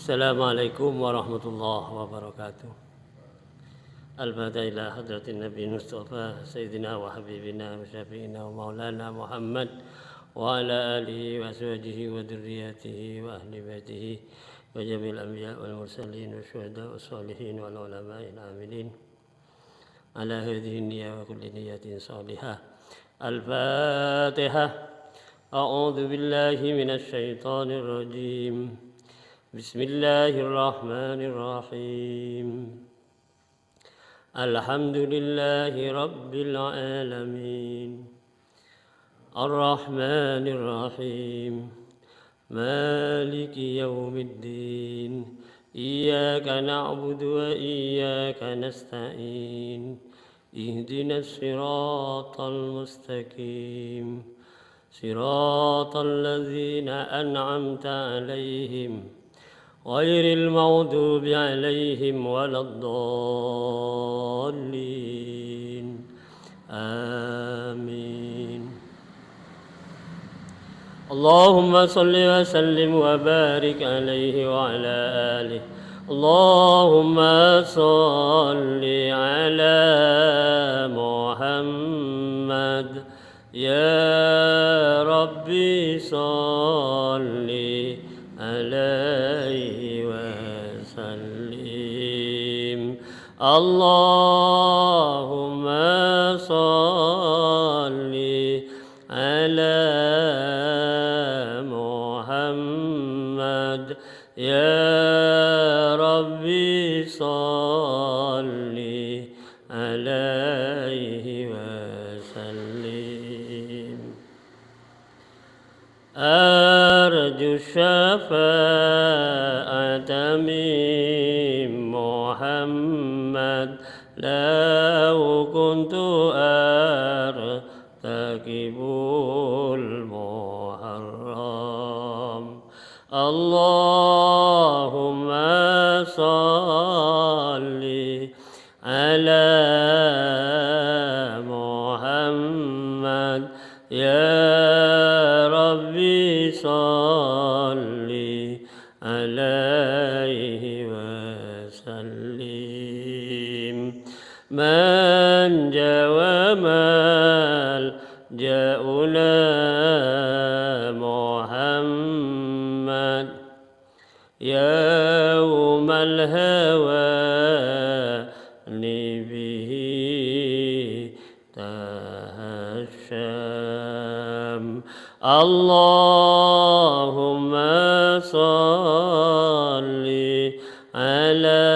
Assalamualaikum warahmatullahi wabarakatuh. Al-Fatihah ila hadratin Nabi Mustafa Sayyidina wa Habibina wa Syafi'ina wa Maulana Muhammad wa ala alihi wa azwajihi wa dhurriyyatihi wa ahli baitihi wa jamil anbiya wal mursalin wa syuhada wa salihin wal ulama'il amilin ala hadhihi niyya wa kulli niyyatin salihah. Al-Fatihah. A'udzu billahi minasy syaithanir rajim. Bismillahirrahmanirrahim. Alhamdulillahi rabbil alamin. Ar-Rahmanir-Rahim. Maliki yaumiddin. Iyyaka na'budu wa iyyaka nasta'in. Ihdinas siratal mustaqim. Siratal ladzina an'amta 'alaihim غير المغضوب عليهم ولا الضالين آمين. اللهم صل وسلم وبارك عليه وعلى آله. اللهم صل على محمد يا ربي صل عليه وسلم. اللهم صل على محمد يا ربي صل عليه وسلم. أرجو الشفاعة من محمد لو كنت أرتكب المحرم. اللهم صل على محمد يا ربي صل عليه وسلم. من جوامل جاءنا محمد يوم الهوان به تهشم. اللهم صل على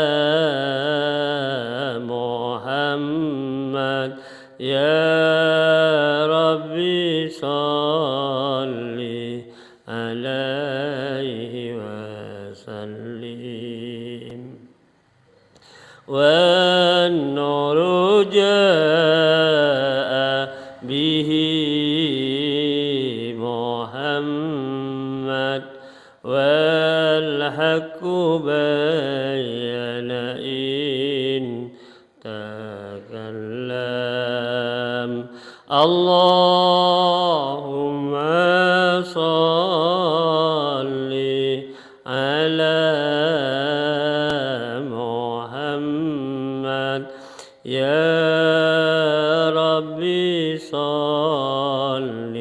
محمد يا ربي صل عليه وسلم. والنور جاء به محمد والحق بين إن تكلم. اللهم صل على محمد يا ربي صل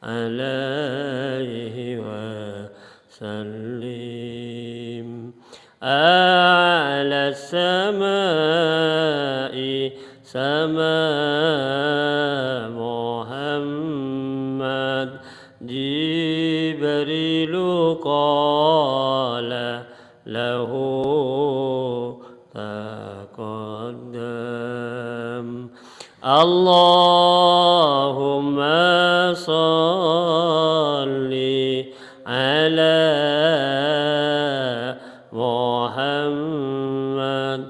عليه وسلم. أعلى السماء سماء محمد جبريل قال له تقدم. اللهم صل على محمد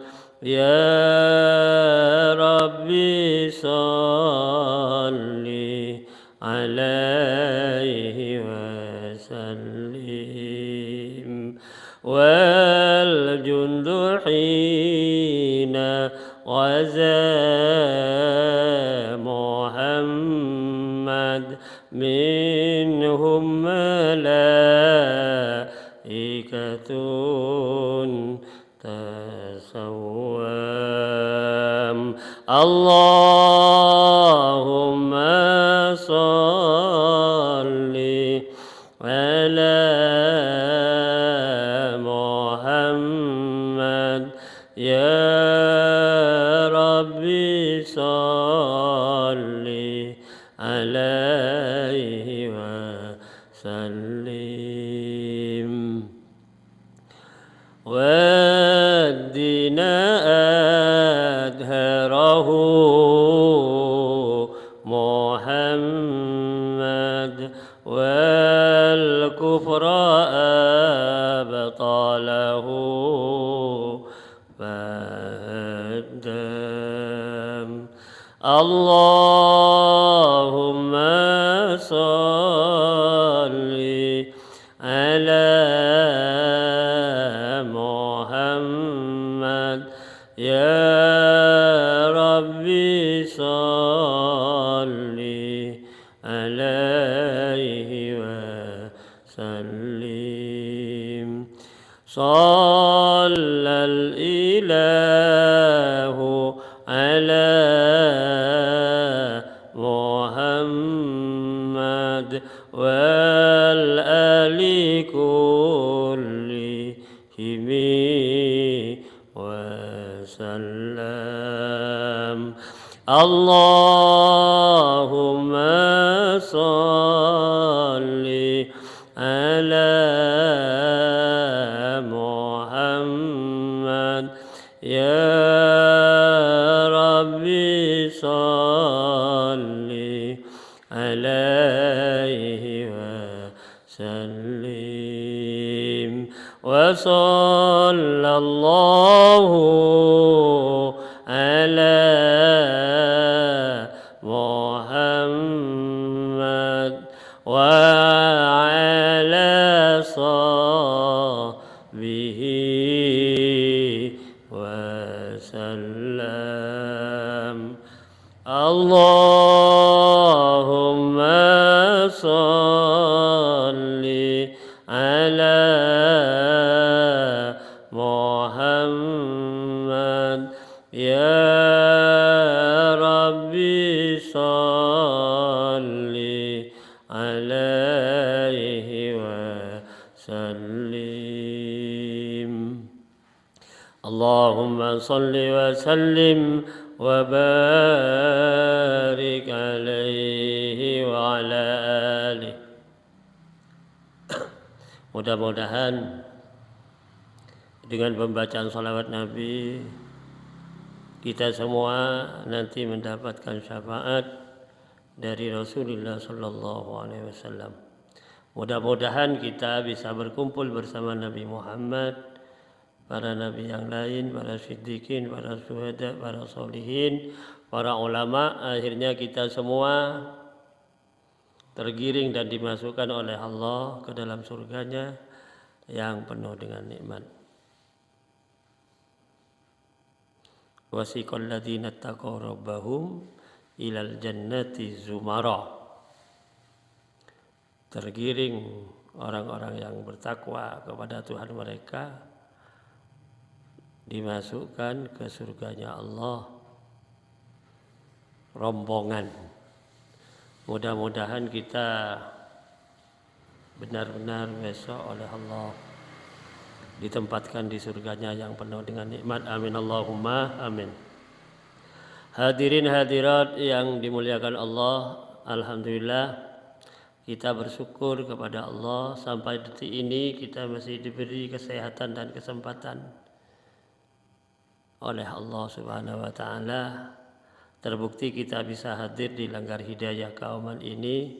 يا ربي صل عليه وسلم. والجند حين غزا محمد منهم ملائكة تسوام اللهم صل على محمد يا ربي صل عليه وسلم والدين أدهره محمد والكفر أبطاله فهدم اللهم صل على محمد يا ربي صل عليه وسلم صلى الإله على محمد والآل كلهم وسلم اللهم صل على محمد يا ربي صل عليه وسلم وصلى الله على محمد وعلى صحبه وسلم اللهم صل على محمد يا ربي صل عليه وسلم اللهم صل وسلم وبارك عليه وعلى آله. Mudah-mudahan dengan pembacaan salawat Nabi kita semua nanti mendapatkan syafaat dari Rasulullah Sallallahu Alaihi Wasallam. Mudah-mudahan kita bisa berkumpul bersama Nabi Muhammad, para nabi yang lain, para siddiqin, para syuhada, para solihin, para ulama. Akhirnya kita semua tergiring dan dimasukkan oleh Allah ke dalam surganya yang penuh dengan nikmat. Wasiqal ladzina taqaw rabbahum ilal jannati zumara. Tergiring orang-orang yang bertakwa kepada Tuhan mereka dimasukkan ke surganya Allah rombongan. Mudah-mudahan kita benar-benar besok oleh Allah ditempatkan di surganya yang penuh dengan nikmat. Amin Allahumma amin. Hadirin hadirat yang dimuliakan Allah, alhamdulillah kita bersyukur kepada Allah sampai detik ini kita masih diberi kesehatan dan kesempatan oleh Allah Subhanahu wa taala. Terbukti kita bisa hadir di Langgar Hidayah Kauman ini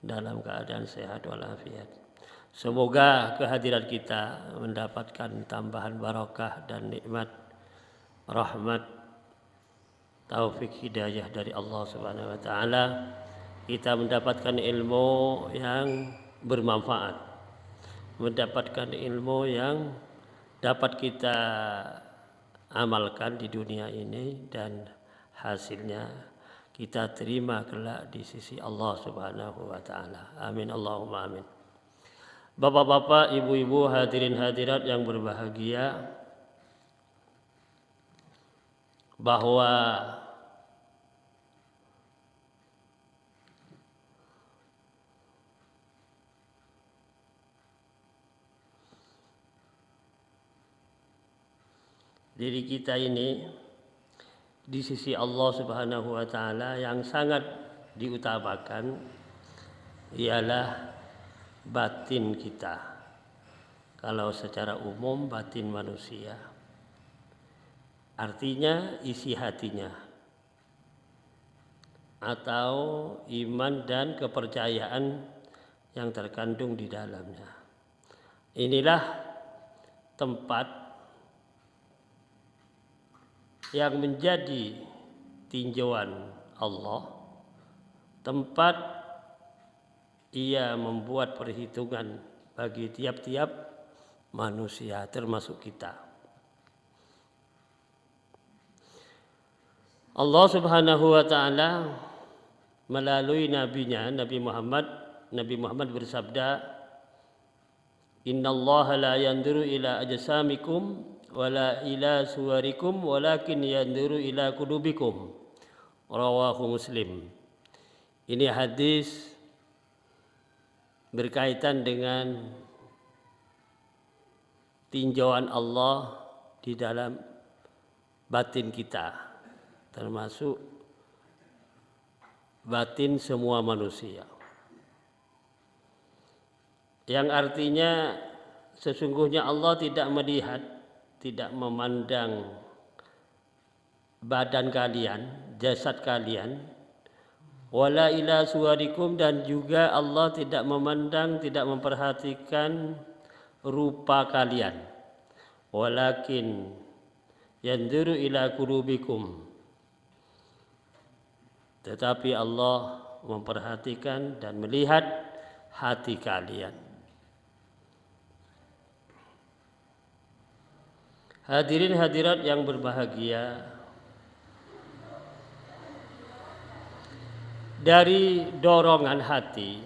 dalam keadaan sehat walafiat. Semoga kehadiran kita mendapatkan tambahan barakah dan nikmat, rahmat, taufik hidayah dari Allah Subhanahu wa taala. Kita mendapatkan ilmu yang bermanfaat, mendapatkan ilmu yang dapat kita amalkan di dunia ini dan hasilnya kita terima kelak di sisi Allah Subhanahu wa taala. Amin Allahumma amin. Bapak-bapak, ibu-ibu, hadirin hadirat yang berbahagia, bahwa diri kita ini di sisi Allah Subhanahu wa taala yang sangat diutamakan ialah batin kita. Kalau secara umum batin manusia, artinya isi hatinya atau iman dan kepercayaan yang terkandung di dalamnya. Inilah tempat yang menjadi tinjauan Allah, tempat Ia membuat perhitungan bagi tiap-tiap manusia termasuk kita. Allah Subhanahu wa taala melalui nabinya Nabi Muhammad bersabda, "Innallaha la yanzuru ila ajsamikum wala ila suwarikum walakin yanzuru ila qulubikum." Rawahu Muslim. Ini hadis berkaitan dengan tinjauan Allah di dalam batin kita, termasuk batin semua manusia. Yang artinya sesungguhnya Allah tidak melihat, tidak memandang badan kalian, jasad kalian, wala ila suwarikum, dan juga Allah tidak memandang, tidak memperhatikan rupa kalian, walakin yanzuru ila qulubikum, tetapi Allah memperhatikan dan melihat hati kalian. Hadirin hadirat yang berbahagia, dari dorongan hati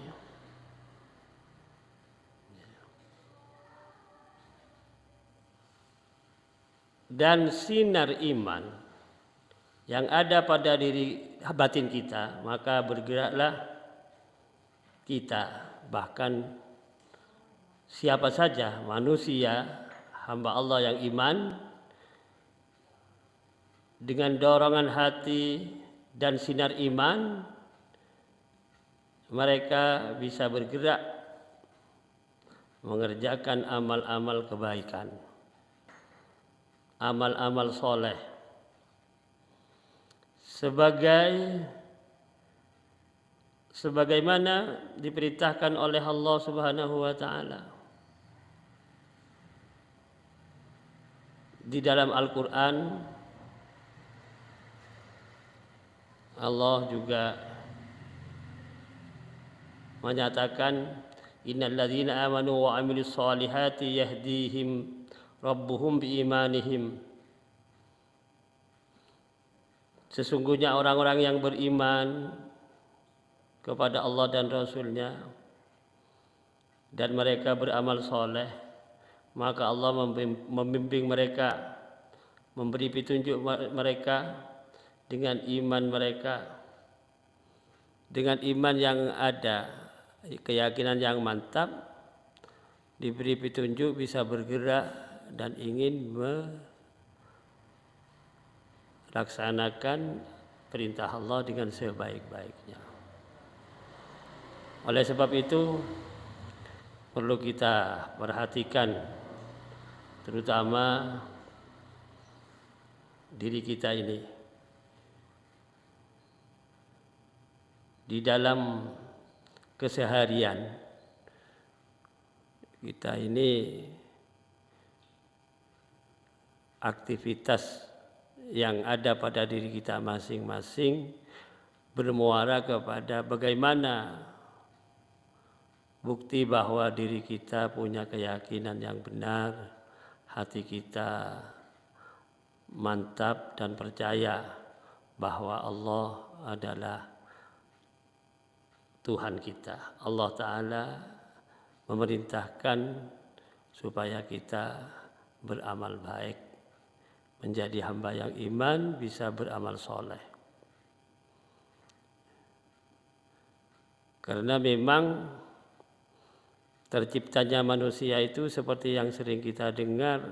dan sinar iman yang ada pada diri batin kita, maka bergeraklah kita, bahkan siapa saja manusia hamba Allah yang iman, dengan dorongan hati dan sinar iman mereka bisa bergerak mengerjakan amal-amal kebaikan, amal-amal soleh, sebagaimana diperintahkan oleh Allah Subhanahu wa taala di dalam Al-Qur'an. Allah juga menyatakan, innal ladzina amanu wa 'amilus solihati yahdihim rabbuhum biimanihim. Sesungguhnya orang-orang yang beriman kepada Allah dan Rasul-Nya dan mereka beramal soleh, maka Allah membimbing mereka, memberi petunjuk mereka dengan iman mereka, dengan iman yang ada, keyakinan yang mantap, diberi petunjuk, bisa bergerak dan ingin melaksanakan perintah Allah dengan sebaik-baiknya. Oleh sebab itu perlu kita perhatikan, terutama diri kita ini di dalam keseharian kita ini, aktivitas yang ada pada diri kita masing-masing bermuara kepada bagaimana bukti bahwa diri kita punya keyakinan yang benar, hati kita mantap dan percaya bahwa Allah adalah Tuhan kita. Allah Ta'ala memerintahkan supaya kita beramal baik, menjadi hamba yang iman, bisa beramal soleh. Karena memang terciptanya manusia itu seperti yang sering kita dengar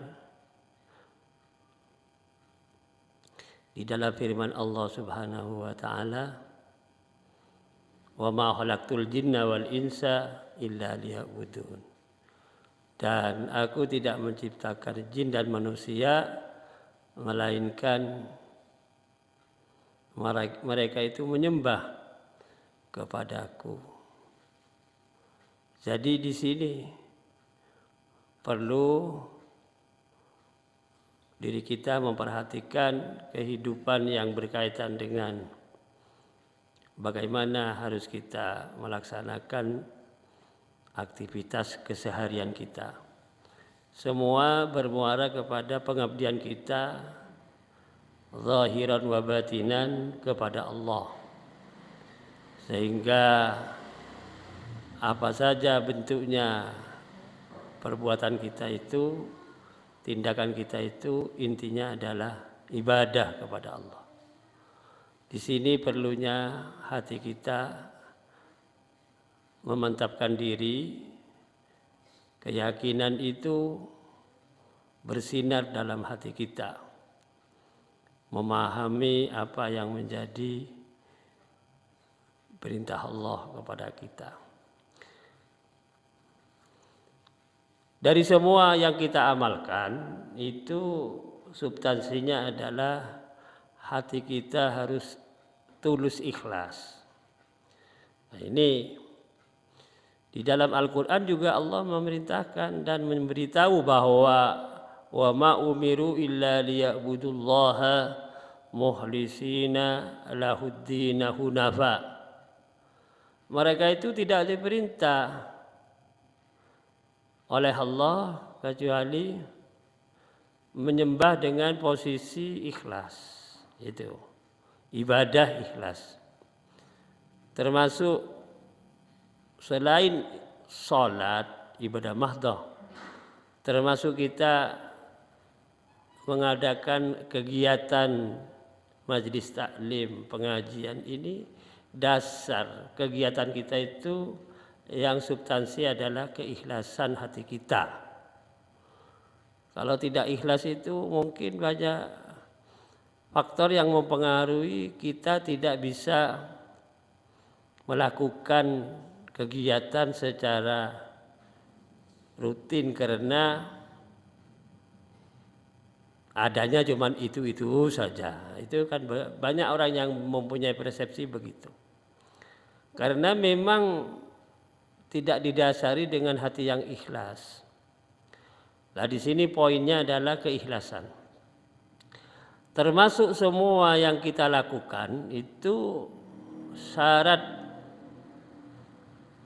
di dalam firman Allah Subhanahu wa taala, "Wa ma khalaqtul jinna wal insa illa liya'budun." Dan aku tidak menciptakan jin dan manusia melainkan mereka itu menyembah kepadaku. Jadi di sini perlu diri kita memperhatikan kehidupan yang berkaitan dengan bagaimana harus kita melaksanakan aktivitas keseharian kita. Semua bermuara kepada pengabdian kita zahiran wa batinan kepada Allah. Sehingga apa saja bentuknya perbuatan kita itu, tindakan kita itu intinya adalah ibadah kepada Allah. Di sini perlunya hati kita memantapkan diri, keyakinan itu bersinar dalam hati kita, memahami apa yang menjadi perintah Allah kepada kita. Dari semua yang kita amalkan itu substansinya adalah hati kita harus tulus ikhlas. Nah, ini di dalam Al-Quran juga Allah memerintahkan dan memberitahu bahwa wa ma umiru illa liya'budullaha mukhlisina lahuddina hunafa. Mereka itu tidak diperintah oleh Allah kecuali menyembah dengan posisi ikhlas. Itu ibadah ikhlas. Termasuk selain sholat, ibadah mahdoh, termasuk kita mengadakan kegiatan majelis taklim, pengajian, ini dasar kegiatan kita itu yang substansi adalah keikhlasan hati kita. Kalau tidak ikhlas itu mungkin banyak faktor yang mempengaruhi kita tidak bisa melakukan kegiatan secara rutin karena adanya cuman itu saja. Itu kan banyak orang yang mempunyai persepsi begitu. Karena memang tidak didasari dengan hati yang ikhlas. Nah, di sini poinnya adalah keikhlasan. Termasuk semua yang kita lakukan itu syarat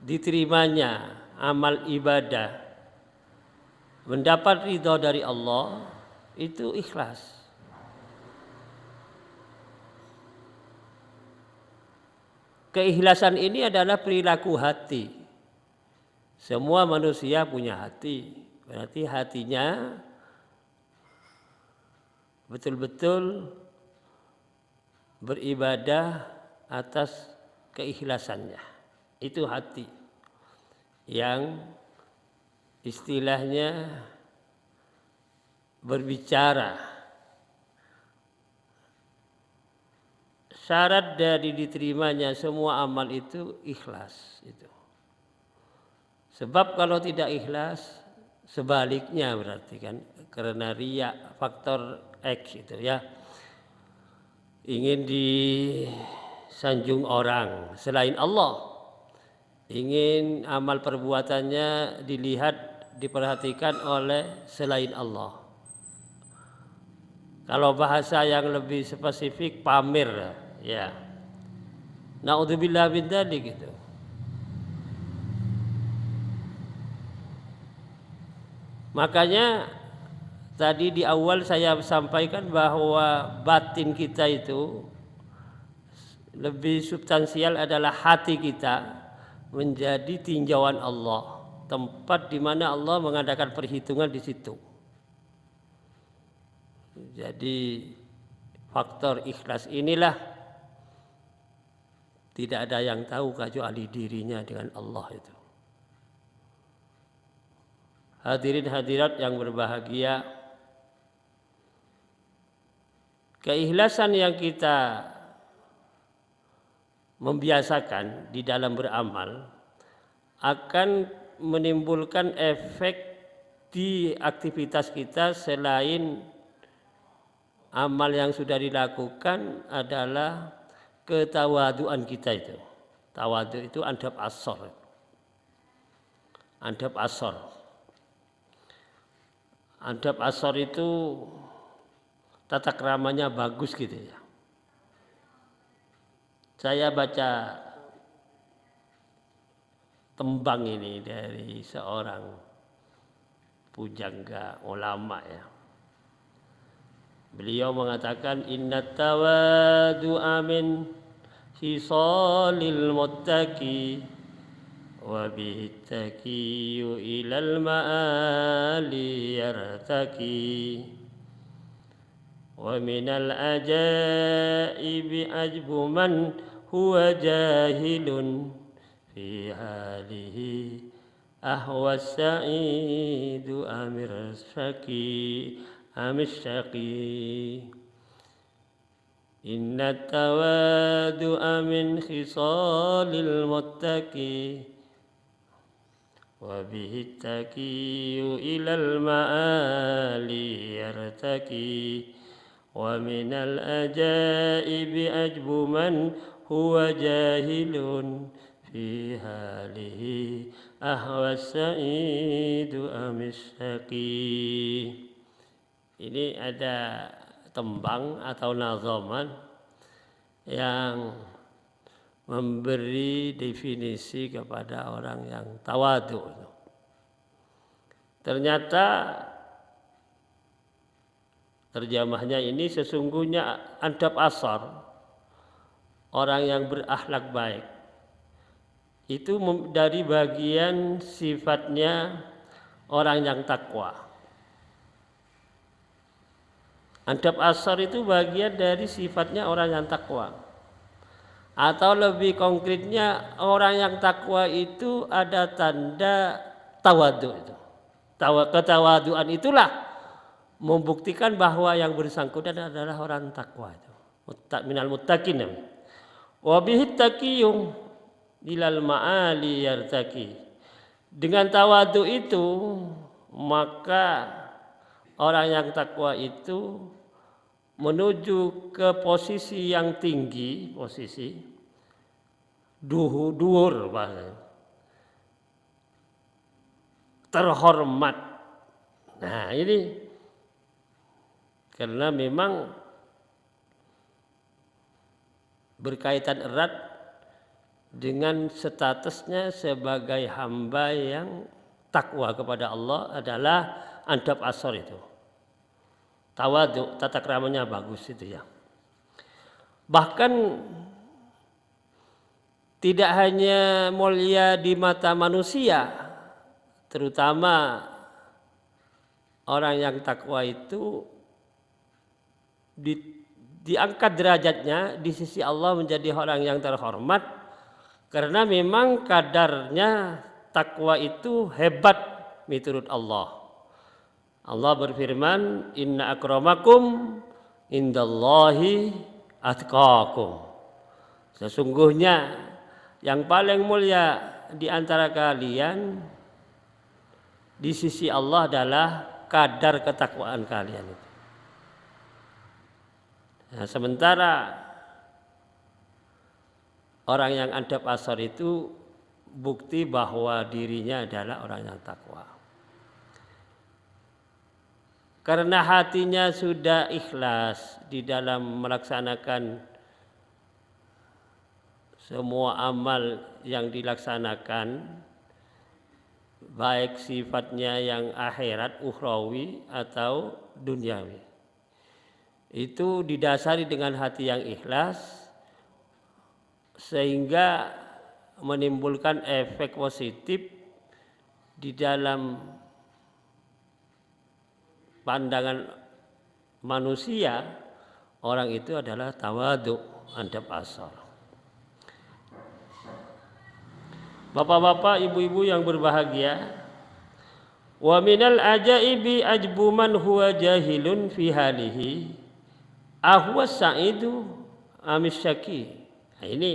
diterimanya amal ibadah, mendapat ridho dari Allah itu ikhlas. Keikhlasan ini adalah perilaku hati. Semua manusia punya hati. Berarti hatinya betul-betul beribadah atas keikhlasannya. Itu hati yang istilahnya berbicara. Syarat dari diterimanya semua amal itu ikhlas itu. Sebab kalau tidak ikhlas sebaliknya berarti kan karena riya faktor X itu ya. Ingin disanjung orang selain Allah. Ingin amal perbuatannya dilihat diperhatikan oleh selain Allah. Kalau bahasa yang lebih spesifik pamer ya. Naudzubillah min dzalik gitu. Makanya tadi di awal saya sampaikan bahwa batin kita itu lebih substansial adalah hati kita menjadi tinjauan Allah. tempat di mana Allah mengadakan perhitungan di situ. Jadi faktor ikhlas inilah tidak ada yang tahu kecuali dirinya dengan Allah itu. Hadirin hadirat yang berbahagia, keikhlasan yang kita membiasakan di dalam beramal akan menimbulkan efek di aktivitas kita. Selain amal yang sudah dilakukan adalah ketawaduan kita itu. Tawadu itu adab asor. Adab asor. Adab asor itu tata keramanya bagus gitu ya. Saya baca tembang ini dari seorang pujangga ulama ya. Beliau mengatakan inna tawadu'a min hisalil muttaqi wa bihi taqiyu ilal ma'ali yartaqi wa minal ajaibi ajbu man huwa jahilun fi halihi ahwa sa'idu amir syaki amishaqi inna tawadu'a min khisalil muttaqi wa bihi taqiyu ilal ma'ali yartaqi wa minal ajaibi ajbu man huwa jahilun fi halihi ahwa sa'idu amishaqi. Ini ada tembang atau nazaman yang memberi definisi kepada orang yang tawadu. Ternyata terjemahnya ini sesungguhnya adab asar, orang yang berakhlak baik, itu dari bagian sifatnya orang yang takwa. Adab asar itu bagian dari sifatnya orang yang takwa. Atau lebih konkretnya, orang yang takwa itu ada tanda tawadu itu. Ketawaduan itulah membuktikan bahwa yang bersangkutan adalah orang takwa itu. Minal muttaqin. Wa bihi taqiyum ilal ma'ali yartaqi. Dengan tawadu itu maka orang yang takwa itu menuju ke posisi yang tinggi, posisi duhur bahasanya, terhormat. Nah ini karena memang berkaitan erat dengan statusnya sebagai hamba yang takwa kepada Allah adalah adab asar itu. Tawadu, tata keramanya bagus itu ya. Bahkan tidak hanya mulia di mata manusia, terutama orang yang takwa itu diangkat derajatnya di sisi Allah menjadi orang yang terhormat karena memang kadarnya takwa itu hebat menurut Allah. Allah berfirman, inna akramakum indallahi atqakum. Sesungguhnya yang paling mulia di antara kalian di sisi Allah adalah kadar ketakwaan kalian itu. Nah, sementara orang yang adab asar itu bukti bahwa dirinya adalah orang yang takwa. Karena hatinya sudah ikhlas di dalam melaksanakan semua amal yang dilaksanakan, baik sifatnya yang akhirat, ukhrawi atau duniawi. Itu didasari dengan hati yang ikhlas sehingga menimbulkan efek positif di dalam pandangan manusia orang itu adalah tawadhu, adab asal. Bapak-bapak, ibu-ibu yang berbahagia, wa minal ajaibi ajbu man huwa jahilun fi halihi ahwa sa'idu amis syaki. Nah, ini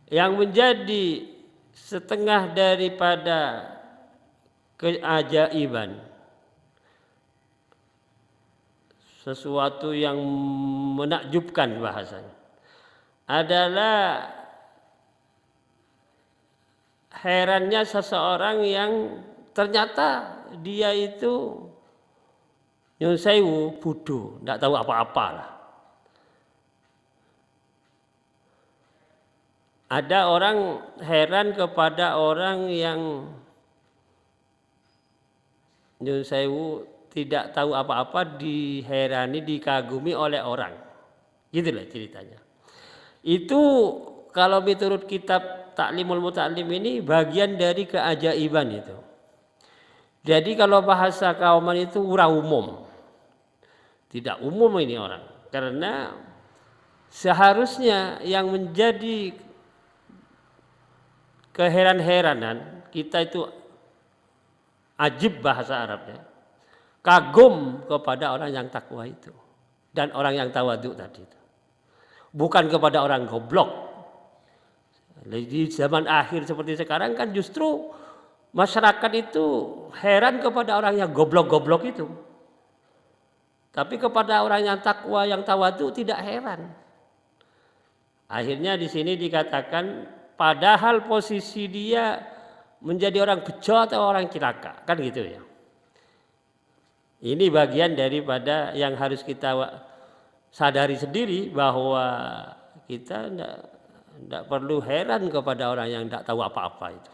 yang menjadi setengah daripada keajaiban, sesuatu yang menakjubkan bahasanya, adalah herannya seseorang yang ternyata dia itu nyun sewu bodoh, tidak tahu apa-apa lah. Ada orang heran kepada orang yang nyun sewu tidak tahu apa-apa, diherani, dikagumi oleh orang. Gitulah ceritanya. Itu kalau menurut kitab Ta'limul Muta'allim ini bagian dari keajaiban itu. Jadi kalau bahasa kauman itu ura umum. Tidak umum ini orang. Karena seharusnya yang menjadi keheran-heranan kita itu ajib bahasa Arabnya. Kagum kepada orang yang takwa itu dan orang yang tawadhu tadi itu. Bukan kepada orang goblok. Di zaman akhir seperti sekarang kan justru masyarakat itu heran kepada orang yang goblok-goblok itu. Tapi kepada orang yang takwa, yang tawadhu tidak heran. Akhirnya di sini dikatakan padahal posisi dia menjadi orang bejo atau orang cilaka, kan gitu ya. Ini bagian daripada yang harus kita sadari sendiri, bahwa kita tidak perlu heran kepada orang yang tidak tahu apa-apa itu.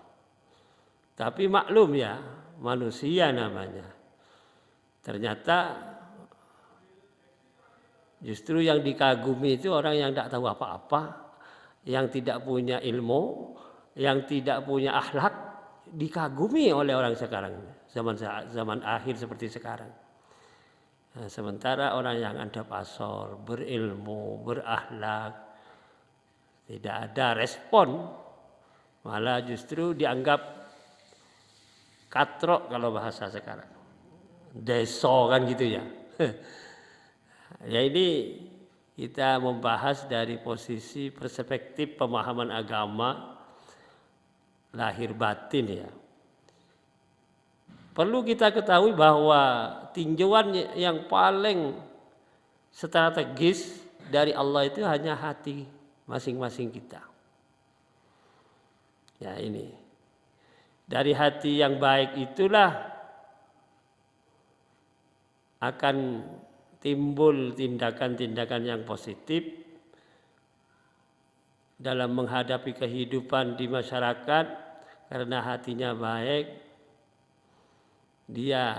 Tapi maklum ya, manusia namanya. Ternyata justru yang dikagumi itu orang yang tidak tahu apa-apa, yang tidak punya ilmu, yang tidak punya akhlak, dikagumi oleh orang sekarang, zaman akhir seperti sekarang. Nah, sementara orang yang adab asor, berilmu, berakhlak, tidak ada respon, malah justru dianggap katrok kalau bahasa sekarang, deso kan gitu ya. Ya ini kita membahas dari posisi perspektif pemahaman agama lahir batin ya. Perlu kita ketahui bahwa tinjauan yang paling strategis dari Allah itu hanya hati masing-masing kita. Ya ini. Dari hati yang baik itulah akan timbul tindakan-tindakan yang positif dalam menghadapi kehidupan di masyarakat, karena hatinya baik. Dia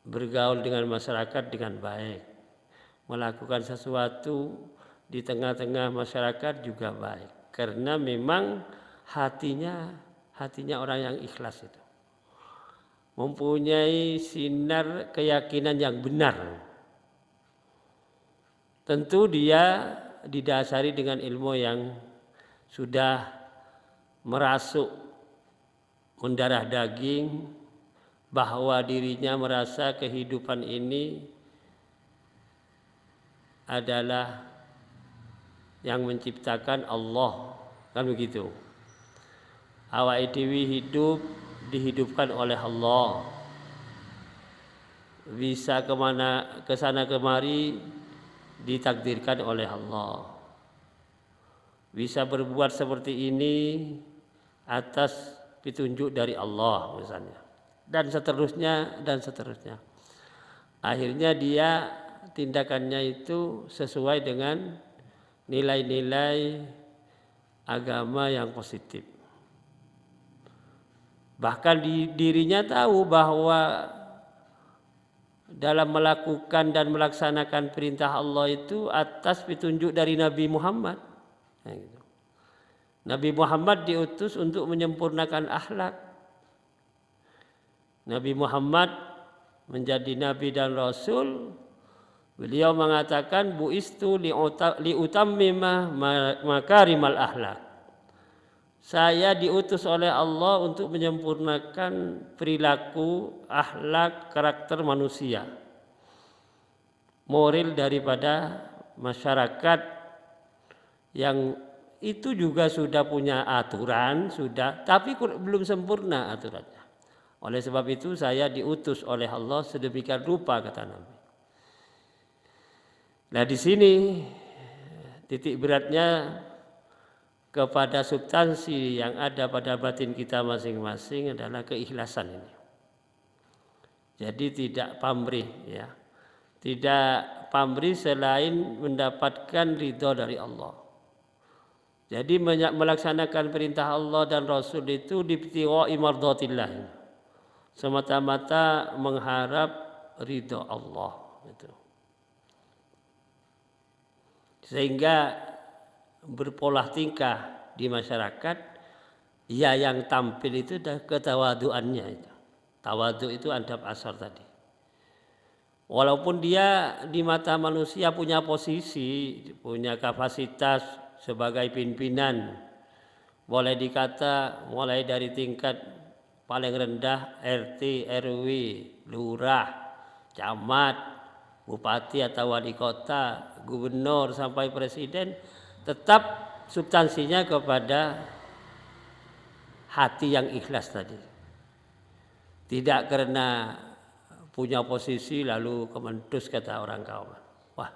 bergaul dengan masyarakat dengan baik, melakukan sesuatu di tengah-tengah masyarakat juga baik, karena memang hatinya orang yang ikhlas itu mempunyai sinar keyakinan yang benar. Tentu dia didasari dengan ilmu yang sudah merasuk mendarah daging, bahwa dirinya merasa kehidupan ini adalah yang menciptakan Allah, kan begitu. Awake dhewe hidup dihidupkan oleh Allah, bisa kesana kemari ditakdirkan oleh Allah, bisa berbuat seperti ini atas petunjuk dari Allah misalnya, dan seterusnya dan seterusnya. Akhirnya dia tindakannya itu sesuai dengan nilai-nilai agama yang positif. Bahkan dirinya tahu bahwa dalam melakukan dan melaksanakan perintah Allah itu atas petunjuk dari Nabi Muhammad. Nah, gitu. Nabi Muhammad diutus untuk menyempurnakan akhlak. Nabi Muhammad menjadi nabi dan rasul. Beliau mengatakan buistu liutammima makarimal akhlak. Saya diutus oleh Allah untuk menyempurnakan perilaku, akhlak, karakter manusia. Moral daripada masyarakat yang itu juga sudah punya aturan, tapi belum sempurna aturannya. Oleh sebab itu saya diutus oleh Allah sedemikian rupa, kata Nabi. Nah di sini titik beratnya kepada substansi yang ada pada batin kita masing-masing adalah keikhlasan ini. Jadi tidak pamrih, ya. Tidak pamrih selain mendapatkan ridho dari Allah. Jadi melaksanakan perintah Allah dan Rasul itu dibtigha'i mardhatillah. Semata-mata mengharap ridho Allah itu. Sehingga berpola tingkah di masyarakat, ya yang tampil itu ketawaduannya itu. Tawadhu itu adab asar tadi. Walaupun dia di mata manusia punya posisi, punya kapasitas sebagai pimpinan, boleh dikata mulai dari tingkat paling rendah RT, RW, lurah, camat, bupati atau wali kota, gubernur sampai presiden, tetap substansinya kepada hati yang ikhlas tadi. Tidak karena punya posisi lalu kemendus, kata orang kawan. Wah,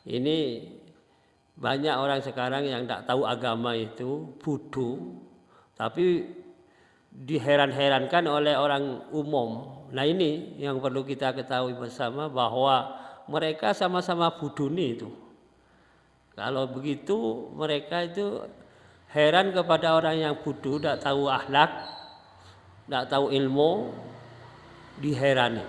ini banyak orang sekarang yang tidak tahu agama itu, bodoh, tapi diheran-herankan oleh orang umum. Nah ini yang perlu kita ketahui bersama, bahwa mereka sama-sama bodoh itu. Kalau begitu mereka itu heran kepada orang yang bodoh, tidak tahu akhlak, tidak tahu ilmu, diherani.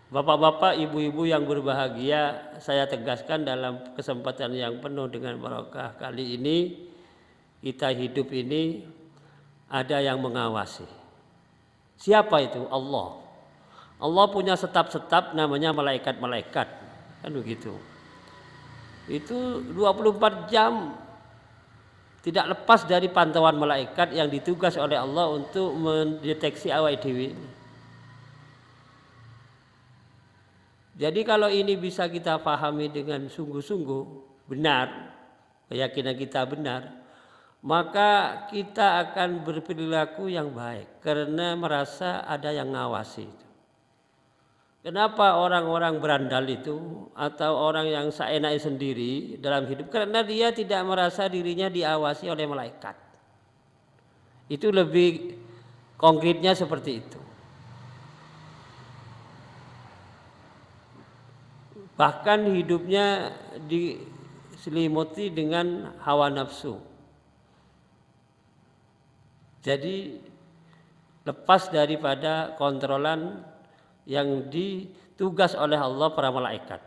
Bapak-bapak, ibu-ibu yang berbahagia, saya tegaskan dalam kesempatan yang penuh dengan barokah kali ini, kita hidup ini ada yang mengawasi. Siapa itu? Allah. Allah punya setap-setap namanya malaikat-malaikat, kan begitu. Itu 24 jam tidak lepas dari pantauan malaikat yang ditugas oleh Allah untuk mendeteksi awake dhewe. Jadi kalau ini bisa kita pahami dengan sungguh-sungguh benar, keyakinan kita benar, maka kita akan berperilaku yang baik karena merasa ada yang ngawasi. Kenapa orang-orang berandal itu atau orang yang seenaknya sendiri dalam hidup? Karena dia tidak merasa dirinya diawasi oleh malaikat. Itu lebih konkretnya seperti itu. Bahkan hidupnya diselimuti dengan hawa nafsu. Jadi lepas daripada kontrolan yang ditugas oleh Allah para malaikat.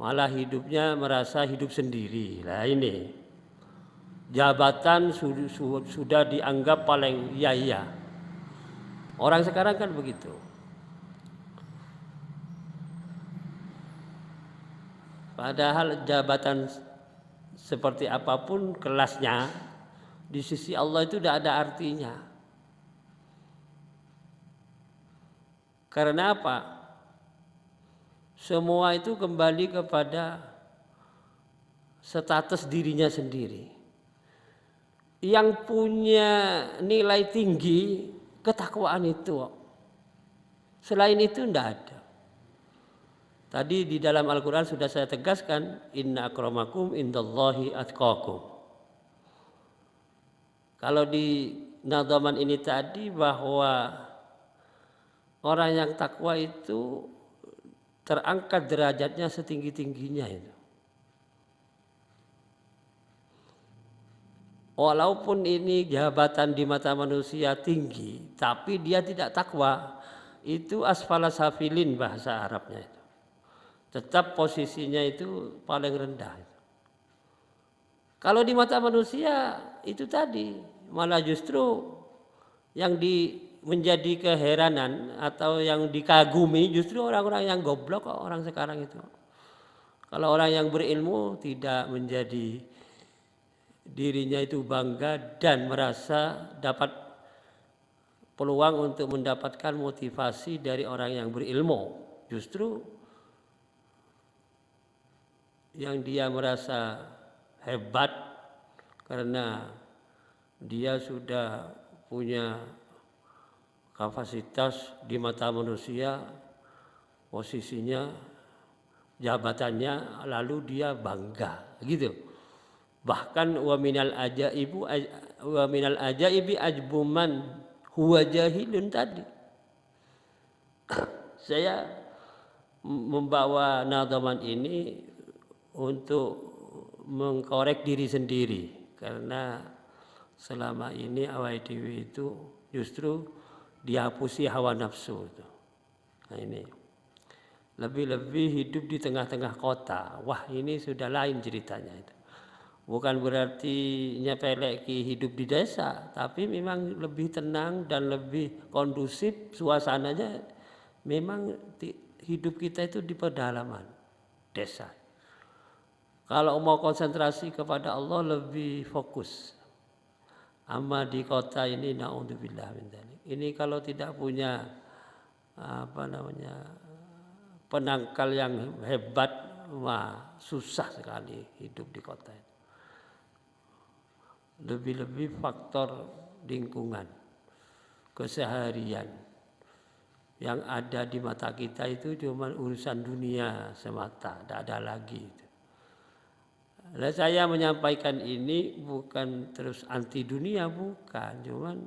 Malah hidupnya merasa hidup sendiri. Nah ini jabatan sudah dianggap paling iya. Orang sekarang kan begitu. Padahal jabatan seperti apapun kelasnya, di sisi Allah itu tidak ada artinya. Karena apa? Semua itu kembali kepada status dirinya sendiri. Yang punya nilai tinggi ketakwaan itu. Selain itu tidak ada. Tadi di dalam Al-Quran sudah saya tegaskan, inna akramakum indallahi atqakum. Kalau di nadhaman ini tadi bahwa orang yang takwa itu terangkat derajatnya setinggi-tingginya itu. Walaupun ini jabatan di mata manusia tinggi, tapi dia tidak takwa. Itu asfala safilin bahasa Arabnya itu. Tetap posisinya itu paling rendah. Kalau di mata manusia itu tadi malah justru yang menjadi keheranan atau yang dikagumi justru orang-orang yang goblok kok orang sekarang itu. Kalau orang yang berilmu tidak menjadi dirinya itu bangga dan merasa dapat peluang untuk mendapatkan motivasi dari orang yang berilmu. Justru yang dia merasa hebat karena dia sudah punya kapasitas di mata manusia, posisinya, jabatannya, lalu dia bangga gitu. Bahkan wa minal ajaibi ajbuman huwa jahilun tadi. Saya membawa nadhaman ini untuk mengkorek diri sendiri karena selama ini awake dhewe itu justru dihapusi hawa nafsu itu. Nah ini lebih-lebih hidup di tengah-tengah kota. Wah ini sudah lain ceritanya itu. Bukan berarti nyepeleki hidup di desa, tapi memang lebih tenang dan lebih kondusif suasananya. Memang hidup kita itu di pedalaman desa. Kalau mau konsentrasi kepada Allah lebih fokus. Amma di kota ini naudzubillah min dzalik. Ini kalau tidak punya penangkal yang hebat, wah susah sekali hidup di kota itu. Lebih-lebih faktor lingkungan, keseharian yang ada di mata kita itu cuma urusan dunia semata, tidak ada lagi. Nah, saya menyampaikan ini bukan terus anti dunia, bukan, cuman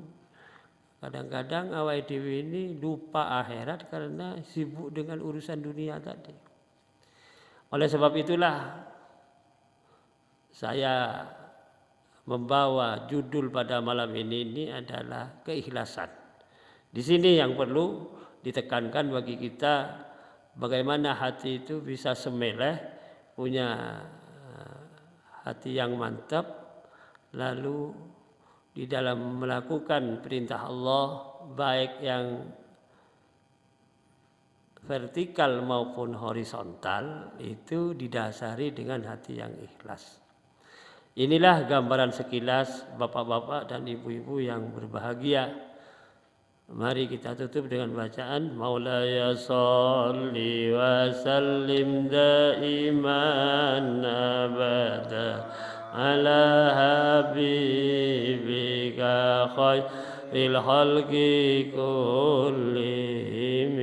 kadang-kadang awake dhewe ini lupa akhirat karena sibuk dengan urusan dunia tadi. Oleh sebab itulah saya membawa judul pada malam ini adalah keikhlasan. Di sini yang perlu ditekankan bagi kita bagaimana hati itu bisa semeleh, punya hati yang mantap, lalu di dalam melakukan perintah Allah baik yang vertikal maupun horizontal itu didasari dengan hati yang ikhlas. Inilah gambaran sekilas bapak-bapak dan ibu-ibu yang berbahagia. Mari kita tutup dengan bacaan Maulaya sholli wa sallim daiman abada ala habibika khairil khalqi kullihim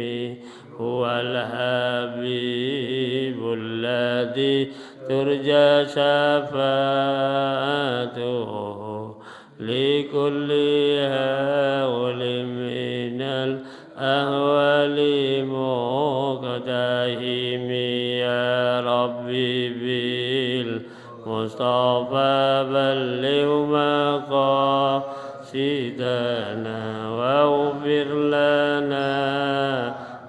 huwal habibul ladzi turja syafa'atuhu likulli hawli minal ahwali muqtahimi ya rabbi bil mustafa balligh maqasidana waghfir lana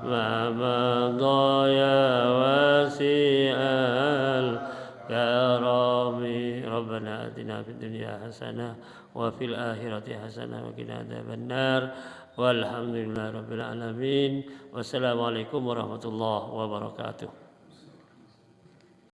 ma madha ya wasi'al karami rabbana atina fid dunya hasanah wa fil akhirati hasanah wa qina adzabannar walhamdulillahi rabbil alamin wassalamualaikum warahmatullahi wabarakatuh.